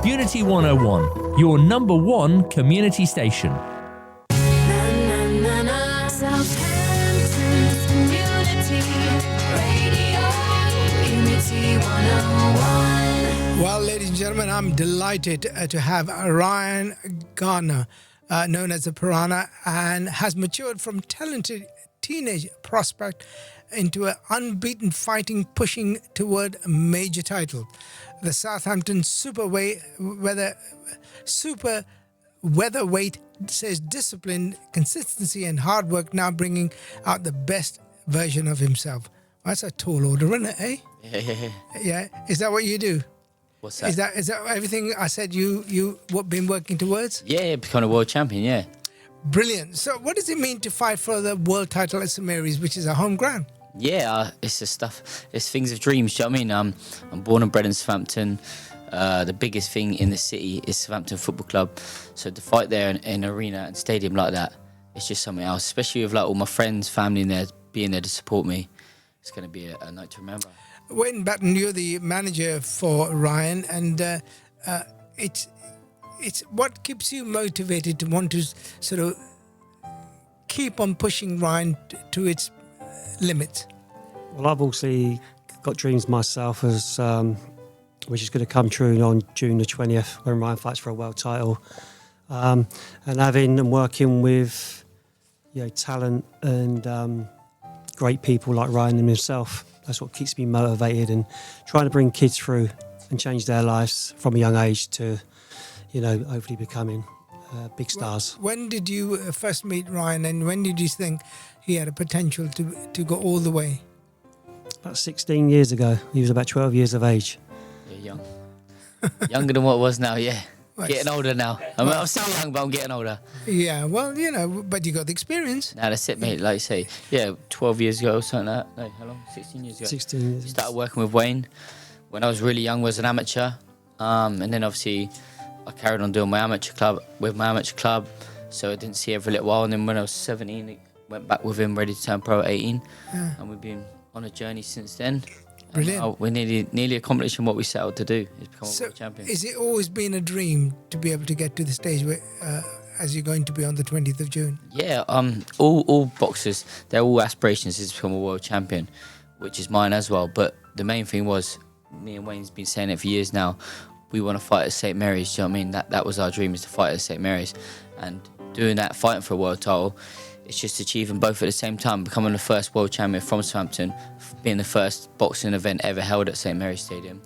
Unity 101, your number one community station. Southampton's Community Radio, Unity 101. Well, ladies and gentlemen, I'm delighted to have Ryan Garner, known as the Piranha, and has matured from talented teenage prospect into an unbeaten fighting, pushing toward a major title. The Southampton super featherweight says discipline, consistency, and hard work now bringing out the best version of himself. That's a tall order, isn't it, eh? Yeah. Is that what you do? What's that? Is that everything I said you been working towards? Yeah, become a world champion, yeah. Brilliant. So what does it mean to fight for the world title at St Mary's, which is a home ground? Yeah, it's the stuff. It's things of dreams, do you know what I mean? I'm born and bred in Southampton. The biggest thing in the city is Southampton Football Club. So to fight there in an arena and stadium like that, it's just something else. Especially with like all my friends, family in there, being there to support me. It's going to be a night to remember. Wayne Batten, you're the manager for Ryan, and it's what keeps you motivated to want to sort of keep on pushing Ryan to its limits? Well, I've also got dreams myself, as which is going to come true on June the 20th when Ryan fights for a world title. And having and working with talent and great people like Ryan and himself, that's what keeps me motivated and trying to bring kids through and change their lives from a young age to, hopefully becoming big stars. When did you first meet Ryan, and when did you think he had a potential to go all the way? About 16 years ago. He was about 12 years of age. Yeah, young. Younger than what I was now, yeah. Right. Getting older now. I'm still young, but I'm getting older. Yeah, well, but you got the experience. Now that's it, mate. Like you say, 12 years ago or something like that. No, how long? 16 years ago. 16 years. Started working with Wayne when I was really young, was an amateur. And then obviously I carried on doing my amateur club, so I didn't see him for a little while. And then when I was 17, I went back with him, ready to turn pro at 18. Yeah. And we've been on a journey since then. Brilliant. We're nearly accomplishing what we set out to do, is become a world champion. Is it always been a dream to be able to get to the stage where, as you're going to be on the 20th of June? Yeah, all boxers, they're all aspirations is to become a world champion, which is mine as well. But the main thing was, me and Wayne's been saying it for years now, we want to fight at St Mary's, do you know what I mean? That was our dream, is to fight at St Mary's. And doing that, fighting for a world title, it's just achieving both at the same time, becoming the first world champion from Southampton, being the first boxing event ever held at St Mary's Stadium.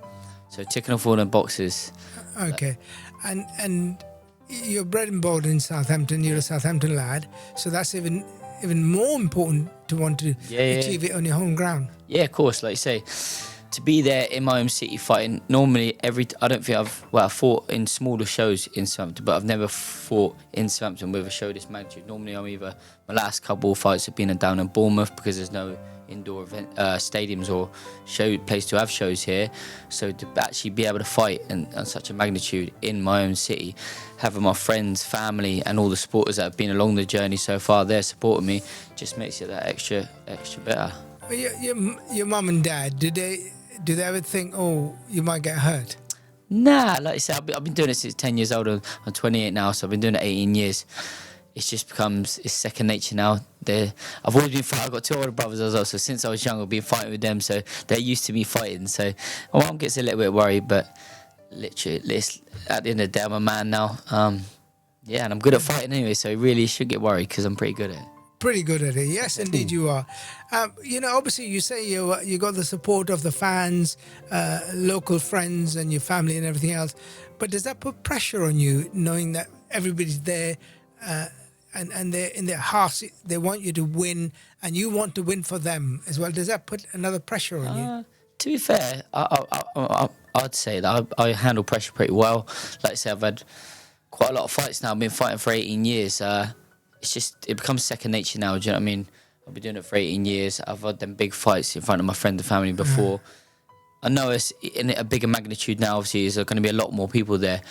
So ticking off all the boxes. Okay. And you're bred and born in Southampton, you're a Southampton lad, so that's even more important to want to achieve it on your home ground. Yeah, of course, like you say. To be there in my own city fighting, normally I don't think I've fought in smaller shows in Southampton, but I've never fought in Southampton with a show this magnitude. Normally my last couple of fights have been down in Bournemouth because there's no indoor event, stadiums or place to have shows here. So to actually be able to fight on such a magnitude in my own city, having my friends, family and all the supporters that have been along the journey so far there supporting me, just makes it that extra better. Your mum and dad, do they ever think, you might get hurt? Nah, like I said, I've been doing it since 10 years old. I'm 28 now, so I've been doing it 18 years. It's just it's second nature now. I've always been fighting. I've got two older brothers as well, so since I was young, I've been fighting with them, so they're used to me fighting. So my mum gets a little bit worried, but literally, at the end of the day, I'm a man now. And I'm good at fighting anyway, so really should get worried because I'm pretty good at it. Pretty good at it, yes, indeed you are. Obviously you say you got the support of the fans, local friends, and your family and everything else. But does that put pressure on you, knowing that everybody's there, and they're in their hearts, they want you to win, and you want to win for them as well? Does that put another pressure on you? To be fair, I'd say that I handle pressure pretty well. Like I said, I've had quite a lot of fights now. I've been fighting for 18 years. It becomes second nature now, do you know what I mean? I've been doing it for 18 years. I've had them big fights in front of my friends and family before. I know it's in a bigger magnitude now, obviously, there's going to be a lot more people there.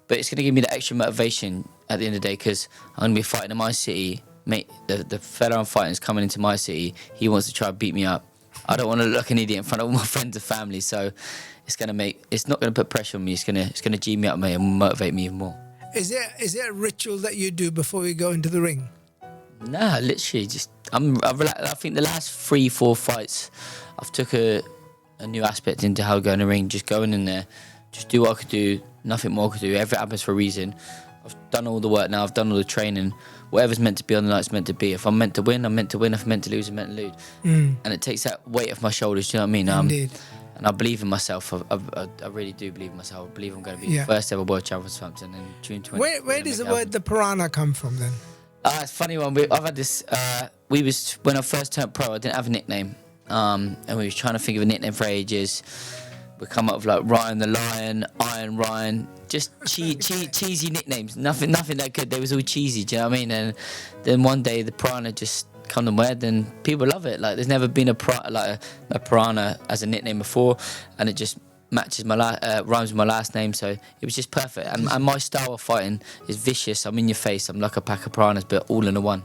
But it's going to give me the extra motivation at the end of the day, because I'm going to be fighting in my city. Mate, the fella I'm fighting is coming into my city. He wants to try and beat me up. I don't want to look like an idiot in front of all my friends and family. So it's not gonna put pressure on me. It's gonna G me up, mate, and motivate me even more. Is there a ritual that you do before you go into the ring? Nah, literally, just I think the last 3-4 fights, I've took a new aspect into how I go in the ring. Just going in there, just do what I could do, nothing more I could do. Everything happens for a reason. I've done all the work now. I've done all the training. Whatever's meant to be on the night's meant to be. If I'm meant to win, I'm meant to win. If I'm meant to lose, I'm meant to lose. And it takes that weight off my shoulders. Do you know what I mean? Indeed. And I believe in myself. I really do believe in myself. I believe I'm going to be the first ever world champion for Southampton in June 20. Where does the word the Piranha come from then? It's a funny one. I've had this. When I first turned pro, I didn't have a nickname, and we was trying to think of a nickname for ages. We come up with like Ryan the Lion, Iron Ryan, just cheesy nicknames. Nothing that good. They was all cheesy. Do you know what I mean? And then one day the Piranha just come to mind, and people love it. Like there's never been a Piranha as a nickname before, and it just matches rhymes with my last name, so it was just perfect. And my style of fighting is vicious. I'm in your face. I'm like a pack of piranhas, but all in a one.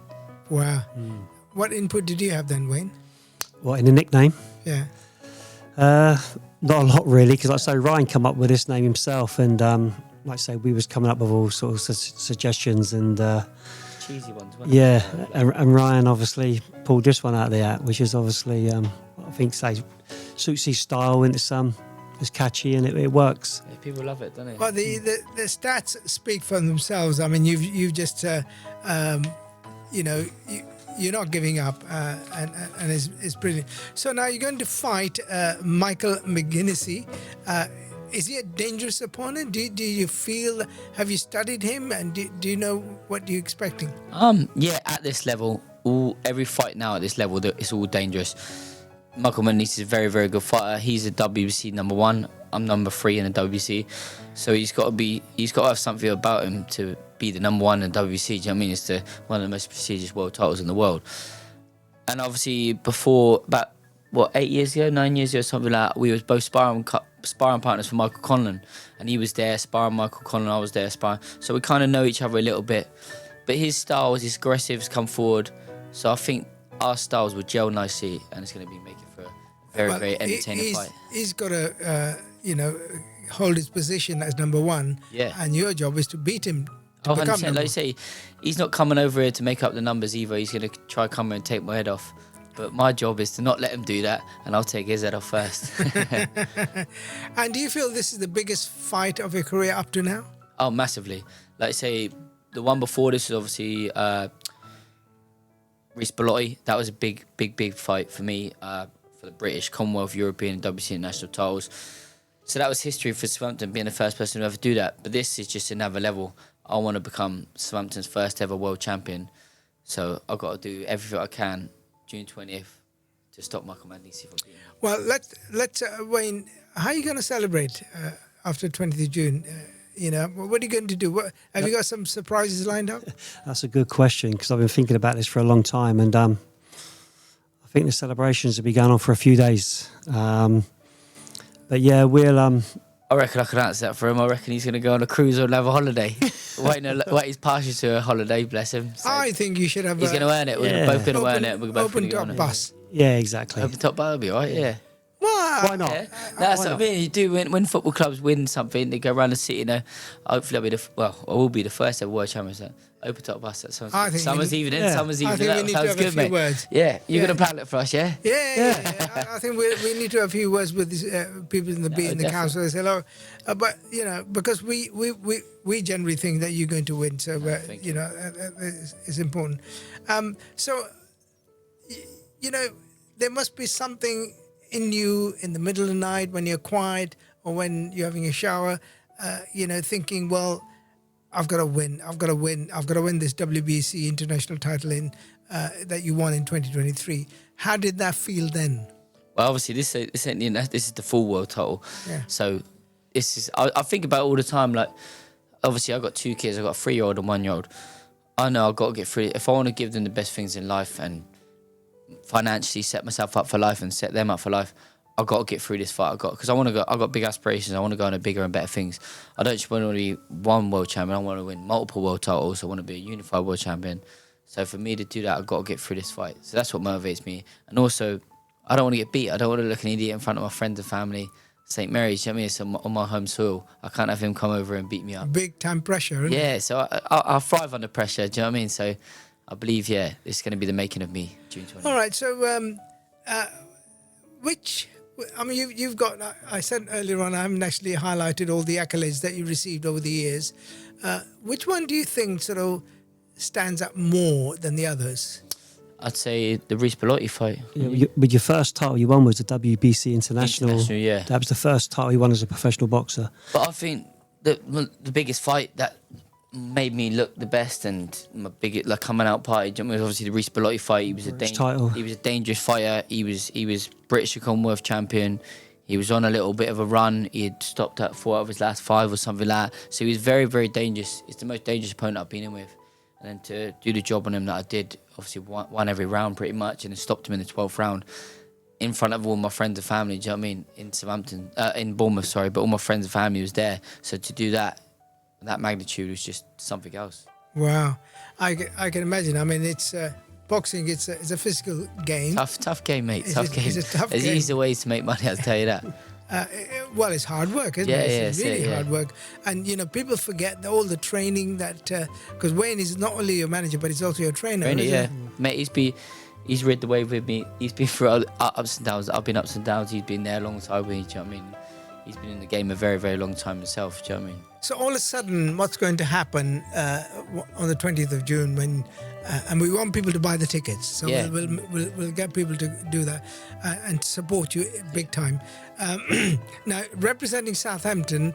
Wow. What input did you have then, Wayne? What, in the nickname? Yeah. Not a lot really, because like I say, Ryan come up with this name himself, and like I say, we was coming up with all sorts of suggestions, and Cheesy ones. yeah, and Ryan obviously pulled this one out of the hat, which is obviously I think suits his style, and it's catchy and it works. Yeah, people love it, don't they? Well, the stats speak for themselves. I mean, you've just you're not giving up, and it's brilliant. So now you're going to fight Michael McGuinnessy. Is he a dangerous opponent? Do you feel? Have you studied him, and do you know what you're expecting? Yeah, at this level, every fight now at this level, it's all dangerous. Michael McGuinnessy is a very, very good fighter. He's a WBC number 1. I'm number 3 in the WBC, so he's got to have something about him to be the number 1 in the WBC. Do you know what I mean? It's one of the most prestigious world titles in the world. And obviously, before about 9 years ago, something like that, we was both sparring partners for Michael Conlan, and he was there sparring Michael Conlan, I was there sparring. So we kind of know each other a little bit. But his style is aggressive, has come forward. So I think our styles will gel nicely, and it's going to be making for a very, very entertaining fight. He's got to, hold his position as number 1. Yeah. And your job is to beat him. To become 100%. number Like you say, he's not coming over here to make up the numbers either. He's going to try come here and take my head off. But my job is to not let him do that, and I'll take his head off first. And do you feel this is the biggest fight of your career up to now? Oh, massively. Like I say, the one before this was obviously Reece Bellotti. That was a big fight for me, for the British, Commonwealth, European, and WBC national titles. So that was history for Southampton, being the first person to ever do that. But this is just another level. I want to become Southampton's first ever world champion. So I've got to do everything I can June 20th to stop Michael McGuinnessy from being. Well, let's Wayne, how are you going to celebrate after 20th of June? What are you going to do? Have you got some surprises lined up? That's a good question, because I've been thinking about this for a long time, and I think the celebrations will be going on for a few days. But yeah, we'll. I reckon I can answer that for him. I reckon he's going to go on a cruise or have a holiday. He's partial to a holiday, bless him. So I think you should have. He's going to earn it. We're both going to earn it. We're both open going to top bus. Yeah, exactly. Open top bar will be all right, yeah. Well, Why not? Yeah. That's what I mean. You do when football clubs win something, they go around the city. Hopefully, I will be the first ever world champion. So open top bus. That sounds I good. think Summer's evening. yeah. Summer's I evening. think we That need to sounds have a good, few mate. words. Yeah, you're Yeah. going to plan it for us, yeah? Yeah. I think we need to have a few words with these, people in the definitely. council. They say, look, but because we generally think that you're going to win, so thank you. it's important. So there must be something in you in the middle of the night when you're quiet or when you're having a shower, thinking, well, I've got to win this WBC international title that you won in 2023. How did that feel then? Well, obviously, this is the full world title. Yeah. So this is I think about it all the time. Like, obviously, I've got 2 kids. I've got a 3-year-old and 1-year-old. I know I've got to get through it. If I want to give them the best things in life and financially set myself up for life and set them up for life, I've got to get through this fight. Because I've got big aspirations. I want to go on to bigger and better things. I don't just want to be one world champion. I want to win multiple world titles. I want to be a unified world champion. So for me to do that, I've got to get through this fight. So that's what motivates me. And also, I don't want to get beat. I don't want to look an idiot in front of my friends and family. St. Mary's, you know what I mean? It's on my home soil. I can't have him come over and beat me up. Big time pressure, isn't it? Yeah, so I thrive under pressure. Do you know what I mean? So I believe, it's going to be the making of me, June 20th. All right, so you've got, I said earlier on, I haven't actually highlighted all the accolades that you received over the years. Which one do you think sort of stands up more than the others? I'd say the Reece Belotti fight. Yeah, but your first title you won was the WBC International. Yeah. That was the first title you won as a professional boxer. But I think the biggest fight that made me look the best and my biggest coming out party, do you know what I mean, was obviously the Reece Belotti fight. He was he was a dangerous fighter. He was British and Commonwealth champion. He was on a little bit of a run. He had stopped at 4 out of his last 5 or something like that. So he was very, very dangerous. He's the most dangerous opponent I've been in with. And then to do the job on him that I did, obviously won every round pretty much, and then stopped him in the 12th round in front of all my friends and family. Do you know what I mean? In Southampton, in Bournemouth, sorry, but all my friends and family was there. So to do that magnitude was just something else. Wow, I can imagine. I mean, it's boxing. It's a physical game. Tough game, mate. It's Tough game. a tough There's game. easier ways to make money, I'll tell you that. Well, it's hard work, isn't Yeah, it? yeah, It's that's really it, yeah. hard work. And, all the the training that... Because Wayne is not only your manager, but he's also your trainer. Really, isn't yeah. he? Mate, he's rid the wave with me. He's been through ups and downs. I've been ups and downs. He's been there alongside with me. Do you know what I mean? He's been in the game a very, very long time himself. Do you know what I mean? So all of a sudden, what's going to happen on the 20th of June when... and we want people to buy the tickets. So Yeah. we'll get people to do that and support you big time. Now, representing Southampton,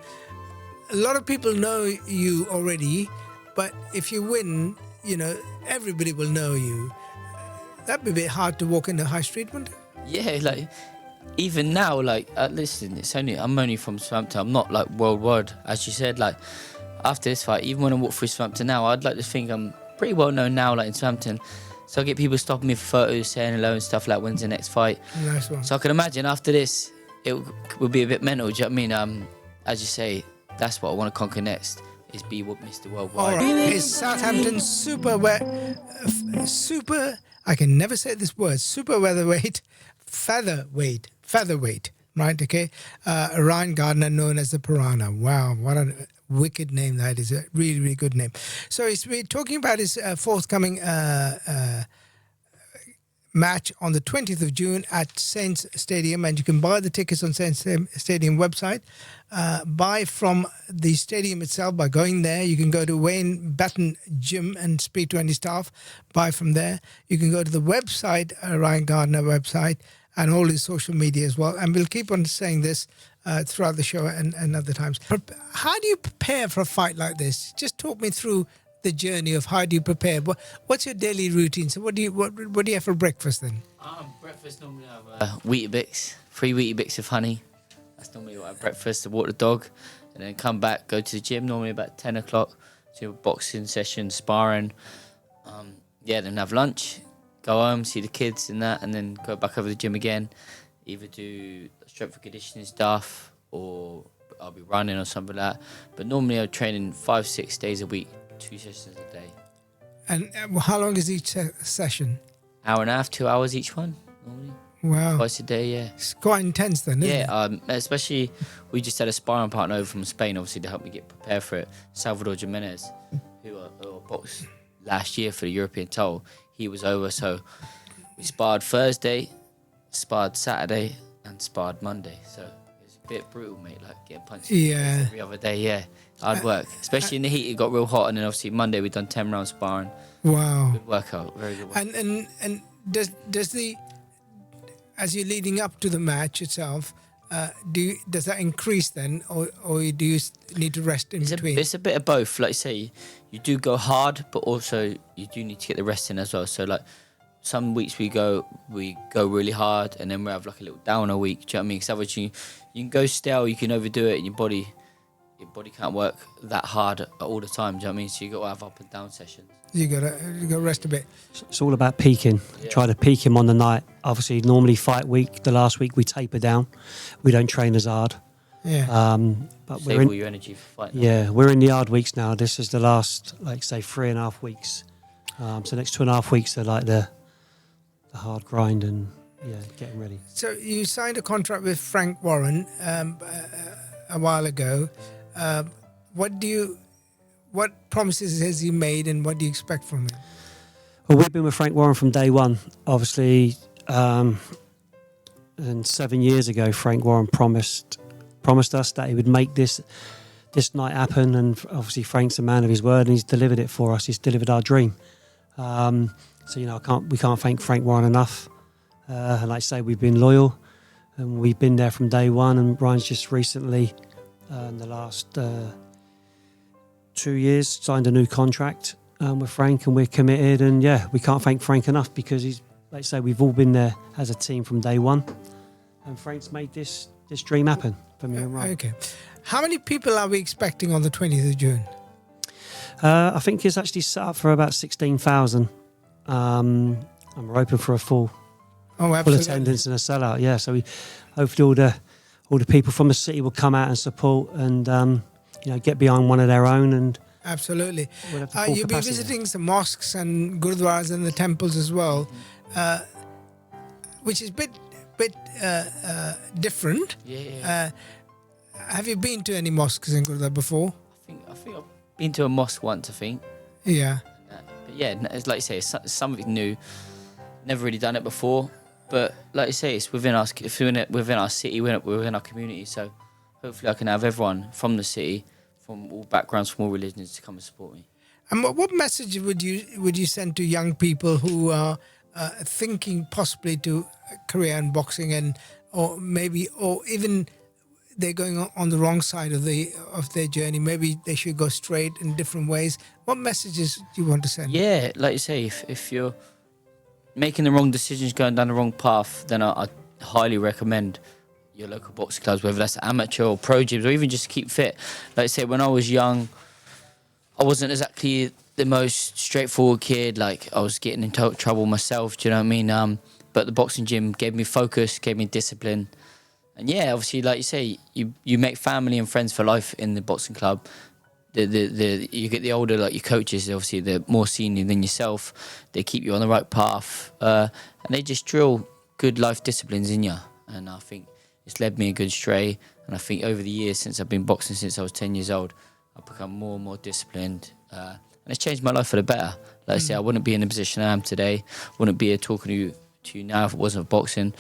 a lot of people know you already, but if you win, everybody will know you. That'd be a bit hard to walk in the high street, wouldn't it? Yeah, even now, listen, I'm only from Southampton. I'm not worldwide, as you said. After this fight, even when I walk through Southampton now, I'd like to think I'm pretty well known now, in Southampton. So I get people stopping me for photos, saying hello and stuff, when's the next fight. Nice one. So I can imagine after this, it will be a bit mental. Do you know what I mean? As you say, that's what I want to conquer next, is be Mr. Worldwide. All right. It's Southampton I can never say this word, featherweight, right? Okay. Ryan Garner, known as the Piranha. Wow, what a wicked name that is. A really, really good name. So we're talking about his forthcoming match on the 20th of June at Saints Stadium, and you can buy the tickets on Saints Stadium website. Buy from the stadium itself by going there. You can go to Wayne Batten Gym and speak to any staff. Buy from there. You can go to the website, Ryan Gardner website, and all his social media as well. And we'll keep on saying this throughout the show and other times. How do you prepare for a fight like this? Just talk me through the journey of how do you prepare. What's your daily routine? So what do you have for breakfast then? Breakfast normally I have Weetabix, 3 Weetabix of honey. That's normally what I have breakfast, to walk the dog, and then come back, go to the gym normally about 10 o'clock, do a boxing session, sparring. Then have lunch, go home, see the kids and that, and then go back over to the gym again. Either do strength and conditioning stuff, or I'll be running or something like that. But normally I'm training 5-6 days a week, 2 sessions a day. And how long is each session? Hour and a half, 2 hours each one, normally. Wow. Twice a day, yeah. It's quite intense then, isn't it? Especially we just had a sparring partner over from Spain, obviously, to help me get prepared for it. Salvador Jimenez, who boxed last year for the European title. He was over, so we sparred Thursday, sparred Saturday, and sparred Monday. So it was a bit brutal, mate, getting punched Yeah. every other day, yeah. Hard work. Especially in the heat, it got real hot, and then obviously Monday we done 10 rounds sparring. Wow. Good workout, very good workout. And does the, as you're leading up to the match itself, does that increase then, or do you need to rest in between? It's a bit of both. Like you say, you do go hard, but also you do need to get the rest in as well. So some weeks we go really hard, and then we have a little downer week. Do you know what I mean? Because otherwise you can go stale, you can overdo it, and your body can't work that hard all the time. Do you know what I mean? So you got to have up and down sessions. You gotta rest a bit. It's all about peaking. Yeah. Try to peak him on the night. Obviously, normally fight week, the last week we taper down. We don't train as hard. Yeah. But Save all your energy for fighting. Yeah, we're in the hard weeks now. This is the last, say, 3.5 weeks. So next 2.5 weeks are the hard grind, and getting ready. So you signed a contract with Frank Warren a while ago. What promises has he made, and what do you expect from him? Well, we've been with Frank Warren from day one, obviously. And 7 years ago, Frank Warren promised us that he would make this night happen, and obviously Frank's a man of his word, and he's delivered it for us. He's delivered our dream. So we can't thank Frank Warren enough. And like I say, we've been loyal, and we've been there from day one. And Ryan's just recently, in the last 2 years, signed a new contract with Frank, and we're committed. And we can't thank Frank enough, because he's, like I say, we've all been there as a team from day one, and Frank's made this dream happen for me and Ryan. Okay. How many people are we expecting on the 20th of June? I think it's actually set up for about 16,000. And we're open for a full attendance and a sellout. Yeah, so hopefully all the people from the city will come out and support, and get behind one of their own. And absolutely, we'll have the full you'll be capacity. visiting some mosques and gurdwaras and the temples as well, which is a bit different. Yeah. Have you been to any mosques in Gurdwara before? I think I've been to a mosque once, I think. Yeah. But yeah, it's like you say, it's something new. Never really done it before. But like you say, it's within our city, within our community. So hopefully I can have everyone from the city, from all backgrounds, from all religions, to come and support me. And what message would you send to young people who are thinking possibly to career in boxing, or even they're going on the wrong side of their journey? Maybe they should go straight in different ways. What messages do you want to send? Yeah, like you say, if you're making the wrong decisions, going down the wrong path, then I highly recommend your local boxing clubs, whether that's amateur or pro gyms, or even just keep fit. Like I say, when I was young, I wasn't exactly the most straightforward kid. Like, I was getting into trouble myself, do you know what I mean? But the boxing gym gave me focus, gave me discipline. And yeah, obviously, like you say, you make family and friends for life in the boxing club. You get the older, like your coaches, obviously they're more senior than yourself. They keep you on the right path, and they just drill good life disciplines in you. And I think it's led me a good stray. And I think over the years, since I've been boxing since I was 10 years old, I've become more and more disciplined, and it's changed my life for the better. Like I say, I wouldn't be in the position I am today. Wouldn't be here talking to you now if it wasn't for boxing.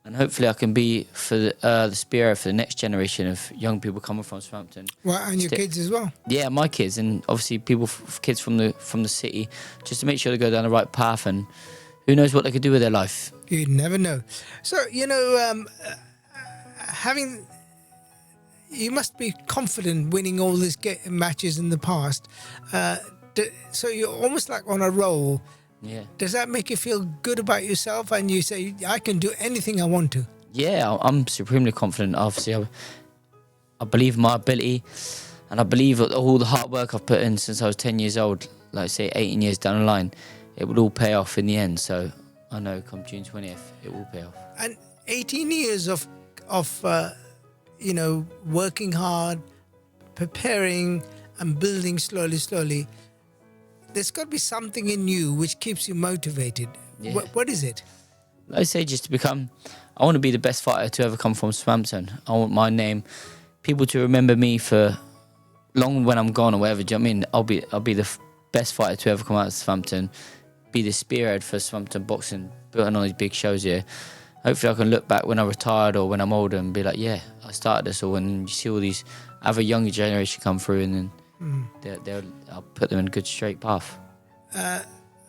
And hopefully I can be for the spearhead for the next generation of young people coming from Southampton. Well, and your kids as well. Yeah, my kids, and obviously kids from the city, just to make sure they go down the right path, and who knows what they could do with their life. You never know. So, you must be confident winning all these matches in the past. So you're almost like on a roll. Yeah. Does that make you feel good about yourself, and you say, I can do anything I want to? Yeah, I'm supremely confident. Obviously, I believe in my ability, and I believe that all the hard work I've put in since I was 10 years old, like I say, 18 years down the line, it will all pay off in the end. So I know come June 20th, it will pay off. And 18 years of working hard, preparing and building slowly, there's got to be something in you which keeps you motivated. Yeah. What is it? I say just I want to be the best fighter to ever come from Southampton. I want my name, people to remember me for long when I'm gone or whatever. Do you know what I mean? I'll be the best fighter to ever come out of Southampton, be the spearhead for Southampton boxing, putting on these big shows here. Hopefully I can look back when I'm retired or when I'm older and be like, yeah, I started this all. And you see all these other younger generation come through, and then I'll put them in a good straight path.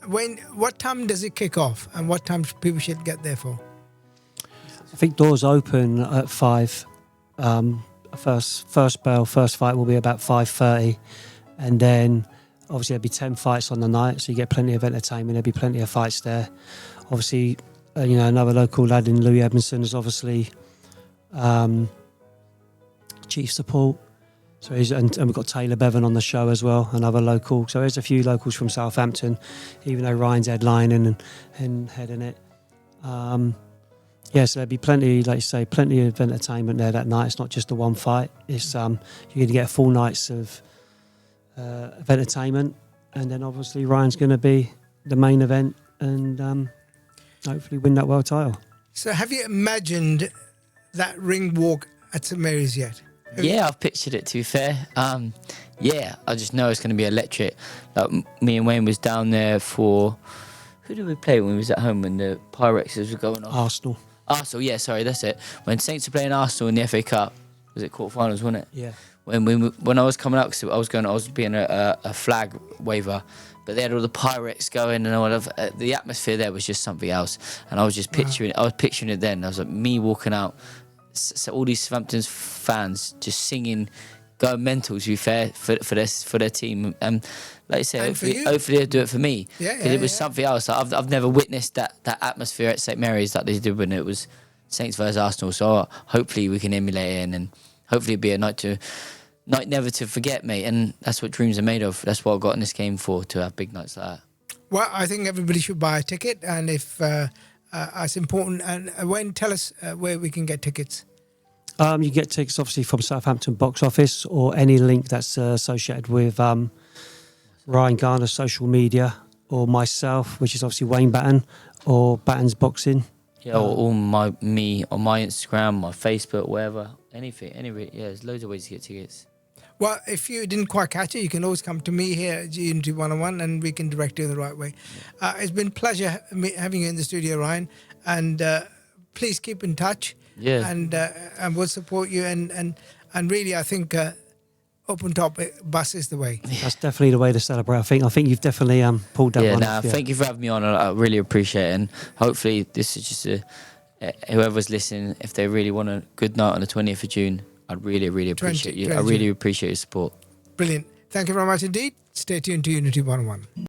What time does it kick off, and what time people should get there for? I think doors open at 5. First bell, first fight will be about 5:30, and then obviously there'll be 10 fights on the night, so you get plenty of entertainment. There'll be plenty of fights there. Obviously, another local lad in Louis Edmondson is obviously chief support. So and we've got Taylor Bevan on the show as well, another local. So there's a few locals from Southampton, even though Ryan's headlining and heading it. So there'll be plenty, like you say, plenty of entertainment there that night. It's not just the one fight. It's you're going to get full nights of entertainment, and then obviously Ryan's going to be the main event. And hopefully win that world title. So have you imagined that ring walk at St Mary's yet? Yeah, I've pictured it, to be fair. Yeah, I just know it's going to be electric. Like, me and Wayne was down there for... Who did we play when we was at home when the Pyrexes were going off? Arsenal. Yeah, sorry, that's it. When Saints were playing Arsenal in the FA Cup, was it quarterfinals, wasn't it? Yeah. When I was coming up, because I was being a flag waver, but they had all the Pyrex going, and all of the atmosphere there was just something else. And I was just picturing, it then. I was like me walking out, so all these Southampton fans just singing, going mental. To be fair, for their team, and like I say, hopefully they'll do it for me. Because it was something else. Like, I've never witnessed that atmosphere at St Mary's that they did when it was Saints versus Arsenal. So hopefully we can emulate it, and hopefully it'll be a night never to forget, mate. And that's what dreams are made of. That's what I got in this game for, to have big nights like that. Well, I think everybody should buy a ticket, and if it's important. And Wayne, tell us where we can get tickets. You get tickets obviously from Southampton box office or any link that's associated with Ryan Garner's social media, or myself, which is obviously Wayne Batten, or Batten's Boxing. Yeah, or me on my Instagram, my Facebook, wherever, anything. Yeah, there's loads of ways to get tickets. Well, if you didn't quite catch it, you can always come to me here at Unity 101 and we can direct you the right way. It's been a pleasure having you in the studio, Ryan, and please keep in touch. Yeah. And we'll support you. And really, I think open top bus is the way. That's definitely the way to celebrate. I think you've definitely pulled that one off. Thank you for having me on. I really appreciate it. And hopefully this is just whoever's listening, if they really want a good night on the 20th of June, I'd really, really appreciate you. I really appreciate your support. Brilliant. Thank you very much indeed. Stay tuned to Unity 101.